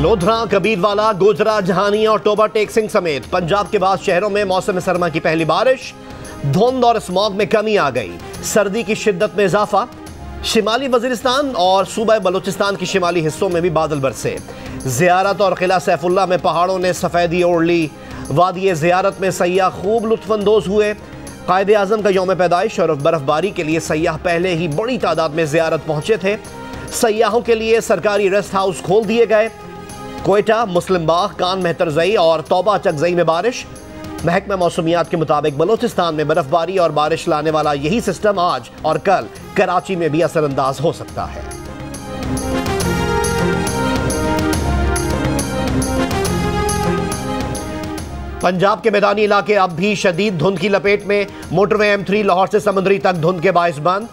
लोधरा, कबीरवाला, गोजरा, जहानिया और Toba take Singh समेत पंजाब के बाद शहरों में मौसम सरमा की पहली बारिश। धुंध और स्मॉग में कमी आ गई, सर्दी की शिद्दत में इजाफा। शिमाली वजीरिस्तान और सूबा बलोचिस्तान के शिमाली हिस्सों में भी बादल बरसे। ज़ियारत और किला सैफुल्ला में पहाड़ों ने सफ़ेदी ओढ़ ली। वादी ज़ियारत में सयाह खूब लुत्फानंदोज हुए। कायदे आज़म का यौम पैदाइश और बर्फबारी के लिए सयाह पहले ही बड़ी तादाद में ज़ियारत पहुंचे थे। सयाहों के लिए सरकारी रेस्ट हाउस खोल दिए गए। कोयटा, मुस्लिम बाग, कान मेहतरजई और तौबा चकजई में बारिश। महकमा मौसमियात के मुताबिक बलोचिस्तान में बर्फबारी और बारिश लाने वाला यही सिस्टम आज और कल कराची में भी असरअंदाज हो सकता है। पंजाब के मैदानी इलाके अब भी शदीद धुंध की लपेट में। मोटरवे M3 लाहौर से समंदरी तक धुंध के बायस बंद।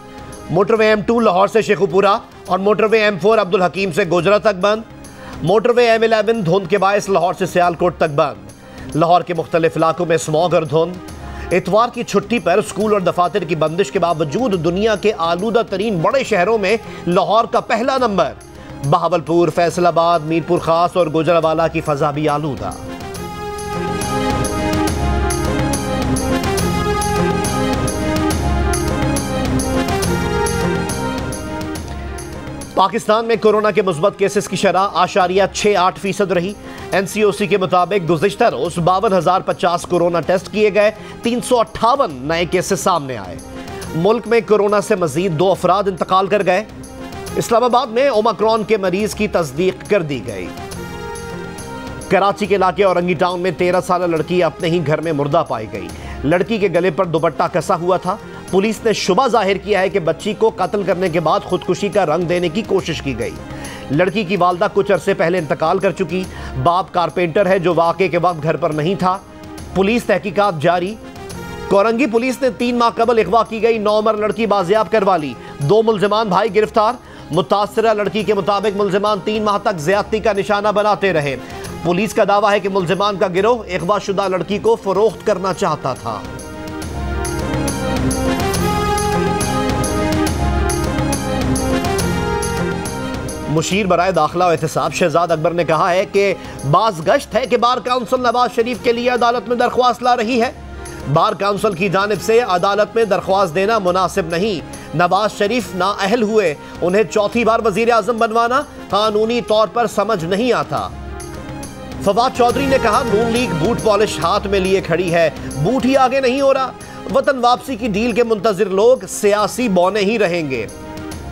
मोटरवे M2 लाहौर से शेखुपुरा और मोटरवे M4 अब्दुल हकीम से गोजरा तक बंद। मोटरवे M11 धुंध के बायस लाहौर से सियालकोट तक बंद। लाहौर के मुख्तलिफ इलाकों में स्मॉग और धुंध। इतवार की छुट्टी पर स्कूल और दफातर की बंदिश के बावजूद दुनिया के आलूदा तरीन बड़े शहरों में लाहौर का पहला नंबर। बहावलपुर, फैसलाबाद, मीरपुर खास और गुजरावाला की फजा भी आलूदा। पाकिस्तान में कोरोना के मुस्बत केसेस की शरह 8.68% रही। NCOC के मुताबिक गुज़िश्ता रोज 52,050 कोरोना टेस्ट किए गए, 358 नए केसेस सामने आए। मुल्क में कोरोना से मजीद 2 अफराद इंतकाल कर गए। इस्लामाबाद में ओमिक्रॉन के मरीज की तस्दीक कर दी गई। कराची के इलाके औरंगी टाउन में 13 साल लड़की अपने ही घर में मुर्दा पाई गई। लड़की के गले पर दुपट्टा कसा हुआ था। पुलिस ने शुबा जाहिर किया है कि बच्ची को कत्ल करने के बाद खुदकुशी का रंग देने की कोशिश की गई। लड़की की वालदा कुछ अरसे पहले इंतकाल कर चुकी। बाप कारपेंटर है जो वाक़े के वक्त घर पर नहीं था। पुलिस तहकीकात जारी। कोरंगी पुलिस ने 3 माह कबल अगवा की गई 9 उम्र लड़की बाजियाब करवा ली। 2 मुलजमान भाई गिरफ्तार। मुतासरा लड़की के मुताबिक मुलजमान 3 माह तक ज्यादती का निशाना बनाते रहे। पुलिस का दावा है कि मुलजमान का गिरोह अगवाशुदा लड़की को फरोख्त करना चाहता था। मुशीर बराए दाखिला और एहतसाब शहजाद अकबर ने कहा है कि बाज़ गश्त है कि बार काउंसिल नवाज शरीफ के लिए अदालत में दरख्वास्त ला रही है। बार काउंसिल की जानिब से अदालत में दरख्वास्त देना मुनासिब नहीं। नवाज शरीफ नाअहल हुए, उन्हें चौथी बार वजीर आज़म बनवाना कानूनी तौर पर समझ नहीं आता। फवाद चौधरी ने कहा नून लीग बूट पॉलिश हाथ में लिए खड़ी है, बूट ही आगे नहीं हो रहा। वतन वापसी की डील के मुंतजिर लोग सियासी बौने ही रहेंगे।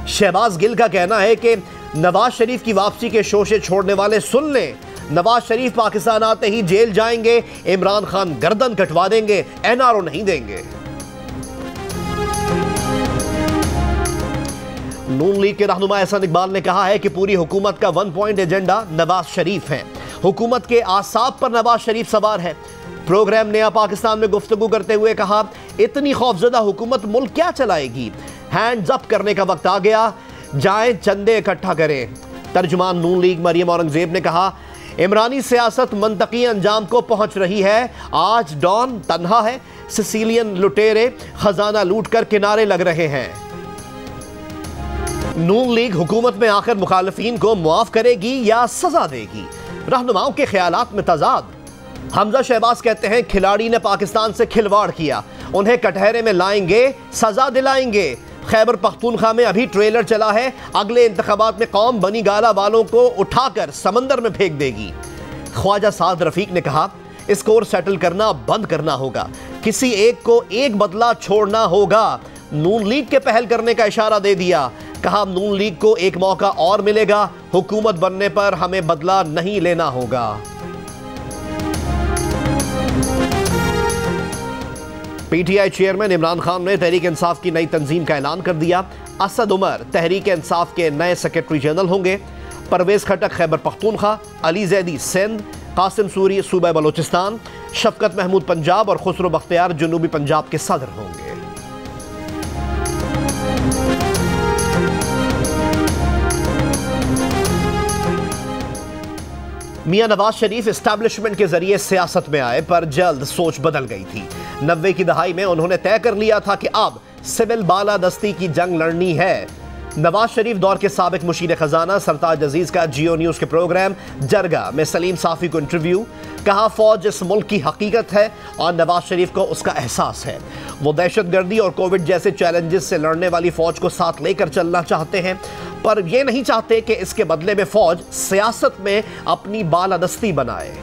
शहबाज गिल का कहना है कि नवाज शरीफ की वापसी के शोशे छोड़ने वाले सुन लें, नवाज शरीफ पाकिस्तान आते ही जेल जाएंगे, इमरान खान गर्दन कटवा देंगे, NRO नहीं देंगे। नून लीग के रहनुमा एहसान इकबाल ने कहा है कि पूरी हुकूमत का 1 पॉइंट एजेंडा नवाज शरीफ है। हुकूमत के आसाब पर नवाज शरीफ सवार है। प्रोग्राम नया पाकिस्तान में गुफ्तगू करते हुए कहा, इतनी खौफजदा हुकूमत मुल्क क्या चलाएगी, हैंड्स अप करने का वक्त आ गया, जाएं चंदे इकट्ठा करें। तर्जुमान नून लीग मरियम औरंगजेब ने कहा, इमरानी सियासत मंतकी अंजाम को पहुंच रही है। आज डॉन तन्हा है, सिसिलियन लुटेरे खजाना लूट कर किनारे लग रहे हैं। नून लीग हुकूमत में आखिर मुखालिफिन को मुआफ करेगी या सजा देगी? रहनुमाओं के ख्यालात में तजाद। हमजा शहबाज कहते हैं खिलाड़ी ने पाकिस्तान से खिलवाड़ किया, उन्हें कटहरे में लाएंगे, सजा दिलाएंगे। खैबर पख्तूनख्वा में अभी ट्रेलर चला है, अगले इंतखाबात में कौम बनी गाला वालों को उठाकर समंदर में फेंक देगी। ख्वाजा साद रफीक ने कहा, स्कोर सेटल करना बंद करना होगा, किसी एक को एक बदला छोड़ना होगा। नून लीग के पहल करने का इशारा दे दिया। कहा नून लीग को एक मौका और मिलेगा, हुकूमत बनने पर हमें बदला नहीं लेना होगा। PTI चेयरमैन इमरान खान ने तहरीक इंसाफ की नई तंजीम का ऐलान कर दिया। असद उमर तहरीक इंसाफ के नए सेक्रेटरी जनरल होंगे। परवेज खटक खैबर पख्तूनख्वा, अली जैदी सिंध, कासिम सूरी सूबा बलोचिस्तान, शफकत महमूद पंजाब और खुसरो बख्तियार जनूबी पंजाब के सदर होंगे। मियां नवाज शरीफ एस्टैब्लिशमेंट के जरिए सियासत में आए, पर जल्द सोच बदल गई थी। 90 की दहाई में उन्होंने तय कर लिया था कि अब सिविल बालादस्ती की जंग लड़नी है। नवाज शरीफ दौर के साबिक मुशीर खजाना सरताज अजीज का जियो न्यूज के प्रोग्राम जरगा में सलीम साफी को इंटरव्यू। कहा फौज इस मुल्क की हकीकत है और नवाज शरीफ को उसका एहसास है। वो दहशतगर्दी और कोविड जैसे चैलेंजेस से लड़ने वाली फौज को साथ लेकर चलना चाहते हैं, पर यह नहीं चाहते कि इसके बदले में फौज सियासत में अपनी बालादस्ती बनाए।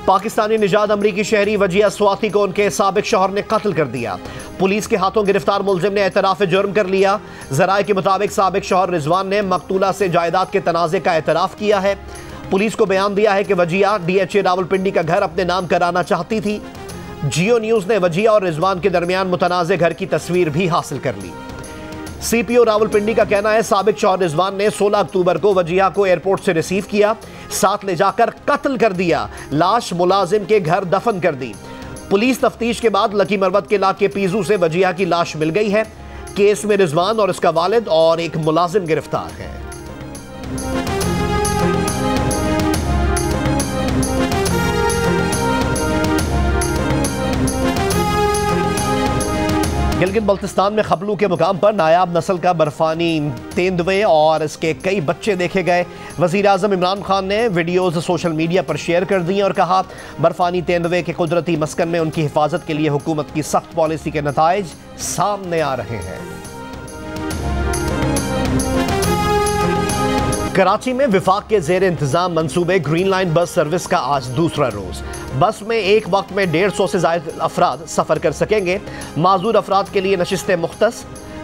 पाकिस्तानी निजात अमरीकी शहरी वजिया स्वाति को उनके साबिक शौहर ने कत्ल कर दिया। पुलिस के हाथों गिरफ्तार मुलजिम ने एतराफ़ जुर्म कर लिया। ज़राए के मुताबिक साबिक शौहर रिजवान ने मकतूला से जायदाद के तनाज़े का एतराफ़ किया है। पुलिस को बयान दिया है कि वजिया DHA रावलपिंडी का घर अपने नाम कराना चाहती थी। जियो न्यूज़ ने वजिया और रिजवान के दरमियान मुतनाज़े घर की तस्वीर भी हासिल कर ली। CPO रावलपिंडी का कहना है साबिक शौहर रिजवान ने 16 अक्टूबर को वजिया को एयरपोर्ट से रिसीव किया, साथ ले जाकर कत्ल कर दिया। लाश मुलाजिम के घर दफन कर दी। पुलिस तफ्तीश के बाद लकी मरवत के इलाके पीजू से वजिया की लाश मिल गई है। केस में रिजवान और इसका वालिद और एक मुलाजिम गिरफ्तार है। गिलगित बल्तिस्तान में खबलू के मुकाम पर नायाब नस्ल का बर्फानी तेंदुए और इसके कई बच्चे देखे गए। वज़ीर आज़म इमरान खान ने वीडियोज़ सोशल मीडिया पर शेयर कर दी और कहा बर्फानी तेंदुए के कुदरती मस्कन में उनकी हिफाजत के लिए हुकूमत की सख्त पॉलिसी के नताइज सामने आ रहे हैं। कराची में विफाक के ज़ेर इंतजाम मंसूबे ग्रीन लाइन बस सर्विस का आज दूसरा रोज। बस में एक वक्त में 150 से ज़ायद अफराद सफ़र कर सकेंगे। माजूर अफराद के लिए नशिस्तें मुख्तस।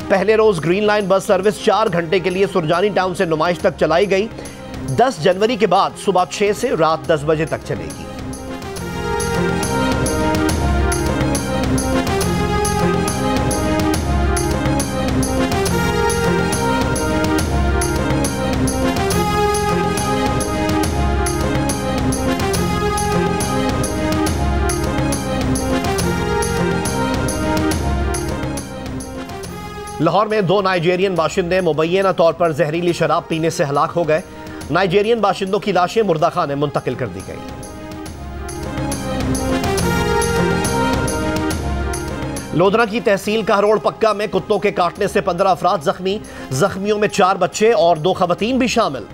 पहले रोज़ ग्रीन लाइन बस सर्विस 4 घंटे के लिए सुरजानी टाउन से नुमाइश तक चलाई गई। 10 जनवरी के बाद सुबह 6 से रात 10 बजे तक चलेगी। लाहौर में 2 नाइजीरियन बाशिंदे मुबैना तौर पर जहरीली शराब पीने से हलाक हो गए। नाइजीरियन बाशिंदों की लाशें मुर्दाखाने में मुंतकिल कर दी गई। लोधरा की तहसील कहरोड़ पक्का में कुत्तों के काटने से 15 अफराद जख्मी। जख्मियों में 4 बच्चे और 2 खवातीन भी शामिल।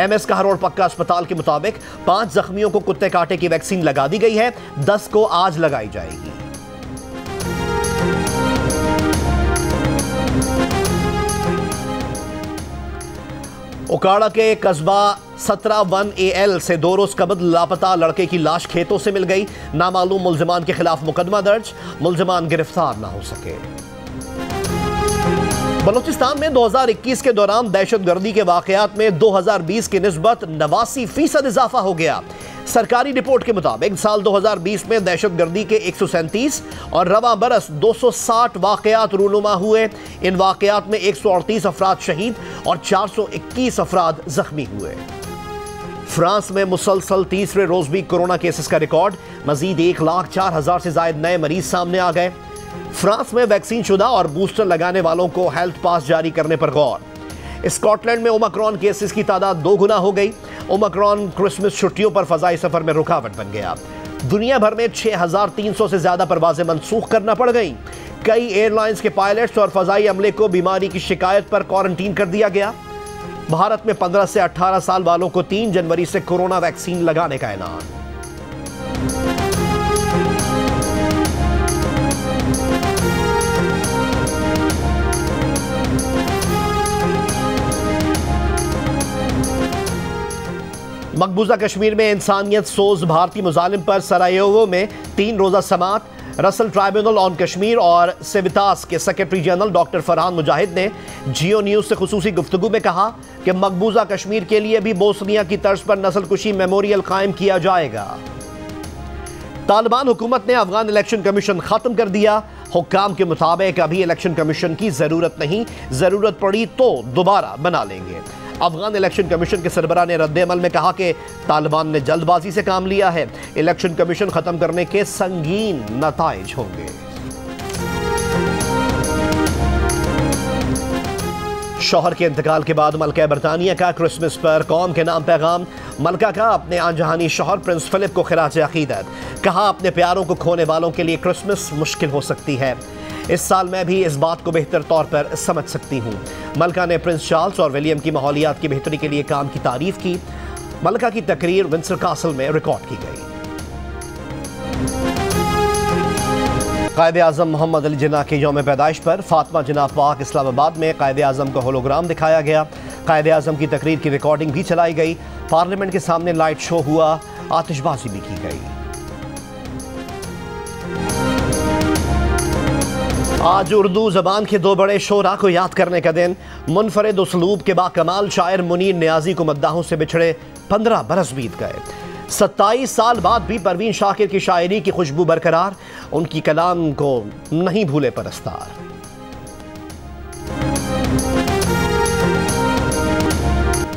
MS कहरोड़ पक्का अस्पताल के मुताबिक 5 जख्मियों को कुत्ते काटे की वैक्सीन लगा दी गई है। 10 को आज लगाई जाएगी। उकाड़ा के कस्बा 17 AL से 2 रोज कबल लापता लड़के की लाश खेतों से मिल गई। नामालूम मुल्जिमान के खिलाफ मुकदमा दर्ज। मुल्जिमान गिरफ्तार ना हो सके। बलूचिस्तान में 2021 के दौरान दहशतगर्दी के वाकयात में 2020 की निस्बत 89% इजाफा हो गया। सरकारी रिपोर्ट के मुताबिक साल 2020 में दहशतगर्दी के 137 और रवा बरस 260 वाकयात रूनुमा हुए। इन वाकयात में 138 अफराद शहीद और 421 अफराद जख्मी हुए। फ्रांस में मुसलसल तीसरे रोज भी कोरोना केसेस का रिकॉर्ड। मजीद 1,04,000 से ज्यादा नए मरीज सामने आ गए। फ्रांस में वैक्सीन शुदा और बूस्टर लगाने वालों को हेल्थ पास जारी करने पर गौर। स्कॉटलैंड में ओमिक्रॉन केसेस की तादाद 2 गुना हो गई। ओमिक्रॉन क्रिसमस छुट्टियों पर फजाई सफर में रुकावट बन गया। दुनिया भर में 6,300 से ज्यादा परवाजें मनसूख करना पड़ गई। कई एयरलाइंस के पायलट्स और फजाई अमले को बीमारी की शिकायत पर क्वारंटीन कर दिया गया। भारत में 15 से 18 साल वालों को 3 जनवरी से कोरोना वैक्सीन लगाने का ऐलान। मकबूजा कश्मीर में इंसानियत सोज भारतीय मुजालिम पर सरायेवो में 3 रोजा समात। रसल ट्राइब्यूनल ऑन कश्मीर और सिवितास के सेक्रेटरी जनरल डॉक्टर फरहान मुजाहिद ने जियो न्यूज से खुसूसी गुफ्तगू में कहा कि मकबूजा कश्मीर के लिए भी बोस्निया की तर्ज पर नस्लकुशी मेमोरियल कायम किया जाएगा। तालिबान हुकूमत ने अफगान इलेक्शन कमीशन खत्म कर दिया। हुक्काम के मुताबिक अभी इलेक्शन कमीशन की जरूरत नहीं, जरूरत पड़ी तो दोबारा बना लेंगे। अफगान इलेक्शन कमीशन के सरबराह ने रद्द-ए-अमल में कहा कि तालिबान ने जल्दबाजी से काम लिया है। इलेक्शन कमीशन खत्म करने के संगीन नताइज होंगे। शौहर के इंतकाल के बाद मलका बरतानिया का क्रिसमस पर कौम के नाम पैगाम। मलका का अपने आनजहानी शौहर प्रिंस फिलिप को खिराज अकीदत। कहा, अपने प्यारों को खोने वालों के लिए क्रिसमस मुश्किल हो सकती है। इस साल मैं भी इस बात को बेहतर तौर पर समझ सकती हूँ। मलका ने प्रिंस चार्ल्स और विलियम की माहौलियात की बेहतरी के लिए काम की तारीफ की। मलका की तकरीर विंडसर कासल में रिकॉर्ड की गई। कायदे आज़म मोहम्मद अली जिन्ना के यौम पैदाइश पर फातिमा जिन्ना पार्क इस्लामाबाद में कायदे आज़म का होलोग्राम दिखाया गया। कायदे आज़म की तकरीर की रिकॉर्डिंग भी चलाई गई। पार्लियामेंट के सामने लाइट शो हुआ, आतिशबाजी भी की गई। आज उर्दू जबान के दो बड़े शोरा को याद करने का दिन। मुनफरिद उसलूब के बाकमाल शायर मुनीर नियाजी को मद्दाहों से बिछड़े 15 बरस बीत गए। 27 साल बाद भी परवीन शाकिर की शायरी की खुशबू बरकरार, उनकी कलाम को नहीं भूले परस्तार।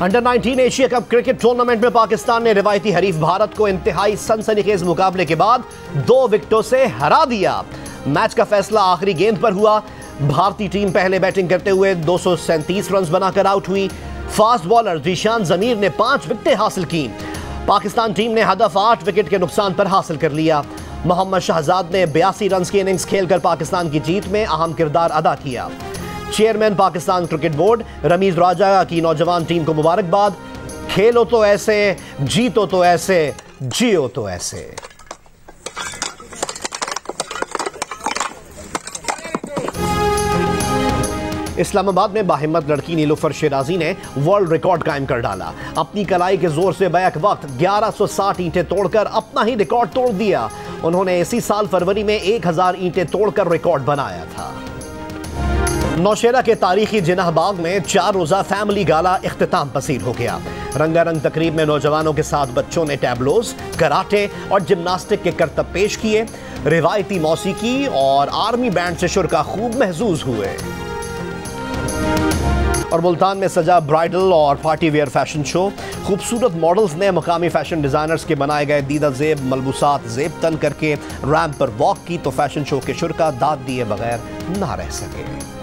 Under 19 Asia cup cricket tournament में पाकिस्तान ने रिवायती हरीफ भारत को इंतहाई सनसनीखेज मुकाबले के बाद 2 विकेटों से हरा दिया। मैच का फैसला आखिरी गेंद पर हुआ। भारतीय टीम पहले बैटिंग करते हुए 237 रन बनाकर आउट हुई। फास्ट बॉलर जीशान जमीर ने 5 विकेटें हासिल की। पाकिस्तान टीम ने हदफ 8 विकेट के नुकसान पर हासिल कर लिया। मोहम्मद शहजाद ने 82 रन की इनिंग्स खेलकर पाकिस्तान की जीत में अहम किरदार अदा किया। Chairman Pakistan cricket board Ramiz Raja की नौजवान टीम को मुबारकबाद। खेलो तो ऐसे, जीतो तो ऐसे, जियो तो ऐसे। इस्लामाबाद में बाहिम्मत लड़की नीलुफर शिराजी ने वर्ल्ड रिकॉर्ड कायम कर डाला। अपनी कलाई के जोर से बैक वक्त 1160 ईंटें तोड़कर अपना ही रिकॉर्ड तोड़ दिया। उन्होंने इसी साल फरवरी में 1000 ईंटें तोड़कर रिकॉर्ड बनाया था। नौशेरा के तारीखी जिन्ना बाग में 4 रोजा फैमिली गाला इख्तिताम पसीर हो गया। रंगारंग तकरीब में नौजवानों के साथ बच्चों ने टैबलोज, कराटे और जिम्नास्टिक के करतब पेश किए। रिवायती मौसीकी और आर्मी बैंड से शुरा खूब महसूस हुए। और मुल्तान में सजा ब्राइडल और पार्टी वेयर फैशन शो। खूबसूरत मॉडल्स ने मुकामी फैशन डिजाइनर्स के बनाए गए दीदा जेब मलबूसात जेब तन करके रैंप पर वॉक की तो फैशन शो के शुरा दाद दिए बगैर ना रह सके।